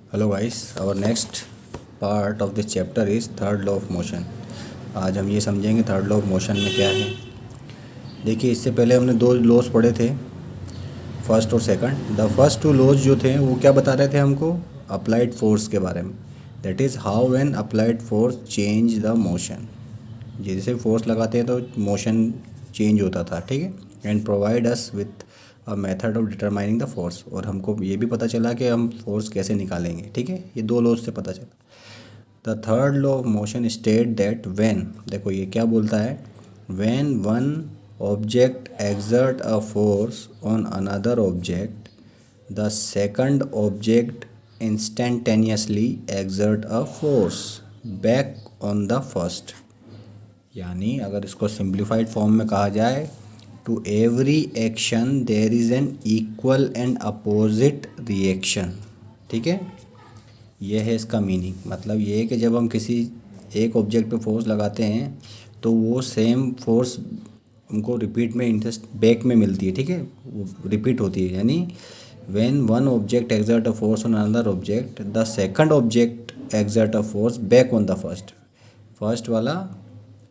Hello guys, our next part of this chapter is third law of motion. आज हम ये समझेंगे third law of motion में क्या है। देखिए, इससे पहले हमने दो लॉज पढ़े थे, फर्स्ट और second. The first two laws जो थे वो क्या बता रहे थे हमको? अप्लाइड फोर्स के बारे में। That is how an applied force change the motion. जैसे फोर्स लगाते हैं तो मोशन चेंज होता था, ठीक है। And provide us with a method of determining the force. और हमको ये भी पता चला कि हम फोर्स कैसे निकालेंगे, ठीक है। ये दो लॉज से पता चला। The third law of motion state that when, देखो ये क्या बोलता है, when one object exert a force on another object, the second object instantaneously exert a force back on the first। यानी अगर इसको सिंप्लीफाइड फॉर्म में कहा जाए, to every action there is an equal and opposite reaction, ठीक है। ये है इसका मीनिंग। मतलब ये है कि जब हम किसी एक ऑब्जेक्ट पे फोर्स लगाते हैं तो वो सेम फोर्स उनको रिपीट में इंटरेस्ट बैक में मिलती है, ठीक है, वो रिपीट होती है। यानी when one object exert a force on another object, the second object exert a force back on the first. First वाला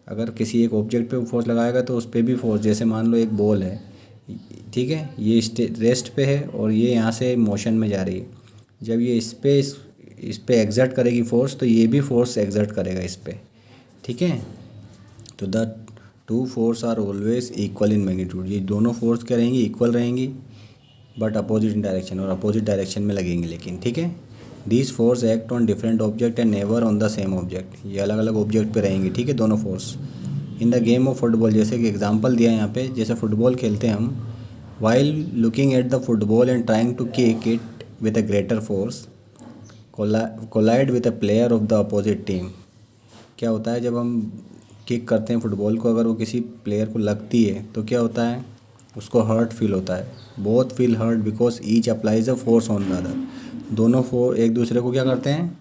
अगर किसी एक ऑब्जेक्ट पे फोर्स लगाएगा तो उस पर भी फोर्स, जैसे मान लो एक बॉल है, ठीक है, ये रेस्ट पे है और ये यहाँ से मोशन में जा रही है। जब ये इस पे एग्जर्ट करेगी फोर्स तो ये भी फोर्स एग्जर्ट करेगा इस पे, ठीक है। तो the two force are always equal in magnitude. ये दोनों फोर्स क्या रहेंगी? इक्वल रहेंगी, बट अपोजिट इन डायरेक्शन, और अपोजिट डायरेक्शन में लगेंगे लेकिन, ठीक है। This force act on different object and never on the same object. ये अलग अलग ऑब्जेक्ट पे रहेंगे, ठीक है, दोनों force. In the game of football, जैसे कि एग्जांपल दिया है यहाँ पे, जैसे फुटबॉल खेलते हैं हम, while looking at the football and trying to kick it with a greater force collide with a player of the opposite team. क्या होता है जब हम किक करते हैं फुटबॉल को, अगर वो किसी प्लेयर को लगती है तो क्या होता है? उसको हर्ट फील होता है। Both feel hurt because each applies a force on the other. दोनों एक दूसरे को क्या करते हैं,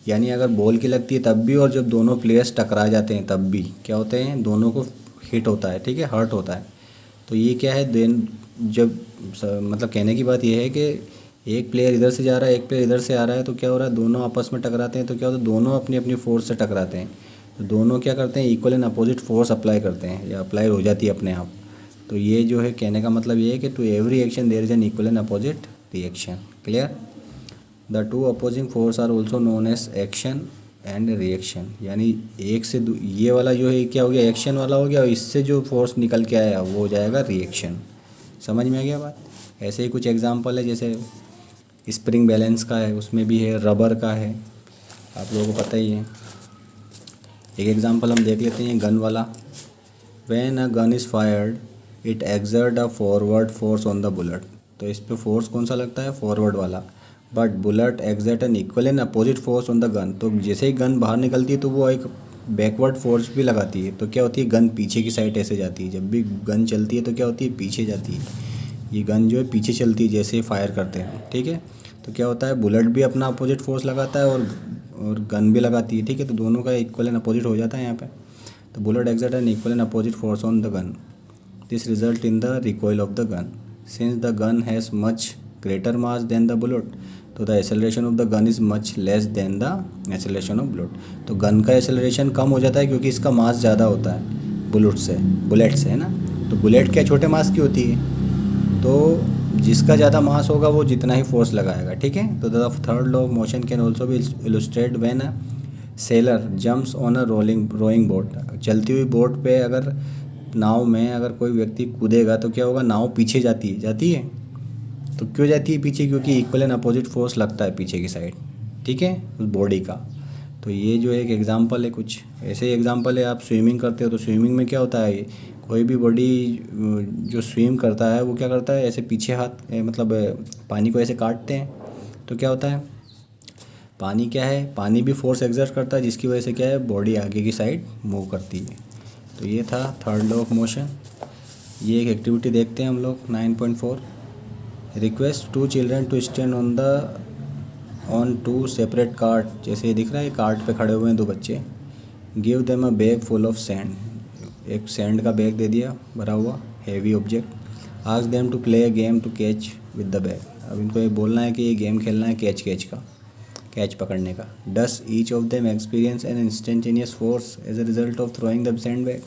यानी अगर बॉल की लगती है तब भी, और जब दोनों प्लेयर्स टकरा जाते हैं तब भी क्या होते हैं? दोनों को हिट होता है, ठीक है, हर्ट होता है। तो ये क्या है, देन जब मतलब कहने की बात यह है कि एक प्लेयर इधर से जा रहा है, एक प्लेयर इधर से आ रहा है, तो क्या हो रहा है? दोनों आपस में टकराते हैं तो क्या होता है? दोनों अपनी अपनी फोर्स से टकराते हैं। तो दोनों क्या करते हैं? Equal and opposite force apply करते हैं, या अप्लाई हो जाती है अपने आप। तो ये जो है कहने का मतलब ये है कि to every action there is an equal and opposite reaction. Clear? The two opposing force are also known as action and reaction. यानी एक से ये वाला जो है क्या हो गया? एक्शन वाला हो गया, और इससे जो फोर्स निकल के आया वो हो जाएगा रिएक्शन। समझ में आ गया बात? ऐसे ही कुछ एग्जांपल है, जैसे स्प्रिंग बैलेंस का है, उसमें भी है, रबर का है, आप लोगों को पता ही है। एक एग्जांपल हम देख लेते हैं, गन वाला। When a gun is fired it exert a forward force on the bullet. तो इस पे फोर्स कौन सा लगता है? फॉरवर्ड वाला। But bullet exert an equal and opposite force on the gun. तो जैसे ही गन बाहर निकलती है तो वो एक बैकवर्ड फोर्स भी लगाती है। तो क्या होती है? गन पीछे की साइड ऐसे जाती है। जब भी गन चलती है तो क्या होती है? पीछे जाती है। ये गन जो है पीछे चलती है जैसे फायर करते हैं, ठीक है। तो क्या होता है? बुलेट भी अपना अपोजिट फोर्स लगाता है और गन भी लगाती है, ठीक है। तो दोनों का इक्वल एंड अपोजिट हो जाता है यहाँ पे। तो bullet exert an equal and opposite force on the gun. This result in the recoil of the gun. Since the gun has much greater mass than the bullet, तो the acceleration of the gun is much less than the acceleration of bullet. तो gun का acceleration कम हो जाता है क्योंकि इसका मास ज़्यादा होता है बुलेट से, है ना। तो बुलेट क्या छोटे मास की होती है, तो जिसका ज़्यादा मास होगा वो जितना ही फोर्स लगाएगा, ठीक है। तो the third law of motion can also be illustrate when a sailor jumps on a rowing boat. चलती हुई बोट पे अगर नाव में अगर कोई व्यक्ति कूदेगा तो क्या होगा? नाव पीछे जाती है। तो क्यों जाती है पीछे? क्योंकि इक्वल एंड अपोजिट फोर्स लगता है पीछे की साइड, ठीक है, उस बॉडी का। तो ये जो एक एग्जांपल है, कुछ ऐसे ही एग्जांपल है। आप स्विमिंग करते हो तो स्विमिंग में क्या होता है? कोई भी बॉडी जो स्विम करता है वो क्या करता है? ऐसे पीछे हाथ मतलब पानी को ऐसे काटते हैं तो क्या होता है? पानी क्या है? पानी भी फोर्स एक्सर्ट करता है, जिसकी वजह से क्या है? बॉडी आगे की साइड मूव करती है। तो ये था थर्ड लॉ ऑफ मोशन। ये एक एक्टिविटी देखते हैं हम लोग, 9.4। Request to children to stand on two separate cart. जैसे ये दिख रहा है, कार्ट पे खड़े हुए हैं दो बच्चे। Give them a bag full of sand. एक सैंड का बैग दे दिया भरा हुआ, heavy object. Ask them to play a game to catch with the bag. अब इनको ये बोलना है कि ये गेम खेलना है कैच पकड़ने का। Thus each of them experience an instantaneous force as a result of throwing the sand bag.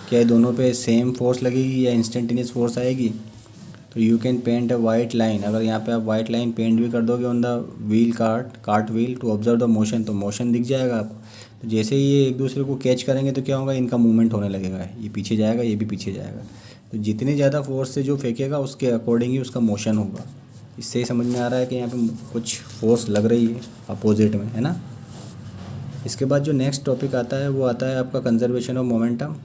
क्या ये दोनों पे सेम फोर्स लगेगी या इंस्टेंटेनियस फोर्स आएगी? तो you can paint a white line, अगर यहाँ पे आप वाइट लाइन पेंट भी कर दोगे on the wheel cart wheel to observe the motion, तो मोशन दिख जाएगा आपको। तो जैसे ही ये एक दूसरे को कैच करेंगे तो क्या होगा, इनका मूवमेंट होने लगेगा, ये पीछे जाएगा ये भी पीछे जाएगा। तो जितनी ज़्यादा फोर्स से जो फेंकेगा उसके अकॉर्डिंग ही उसका मोशन होगा। इससे ही समझ में आ रहा है कि यहाँ पे कुछ फोर्स लग रही है अपोजिट में, है ना। इसके बाद जो नेक्स्ट टॉपिक आता है वो आता है आपका conservation of momentum.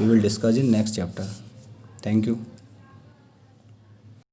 We will discuss in next chapter. Thank you.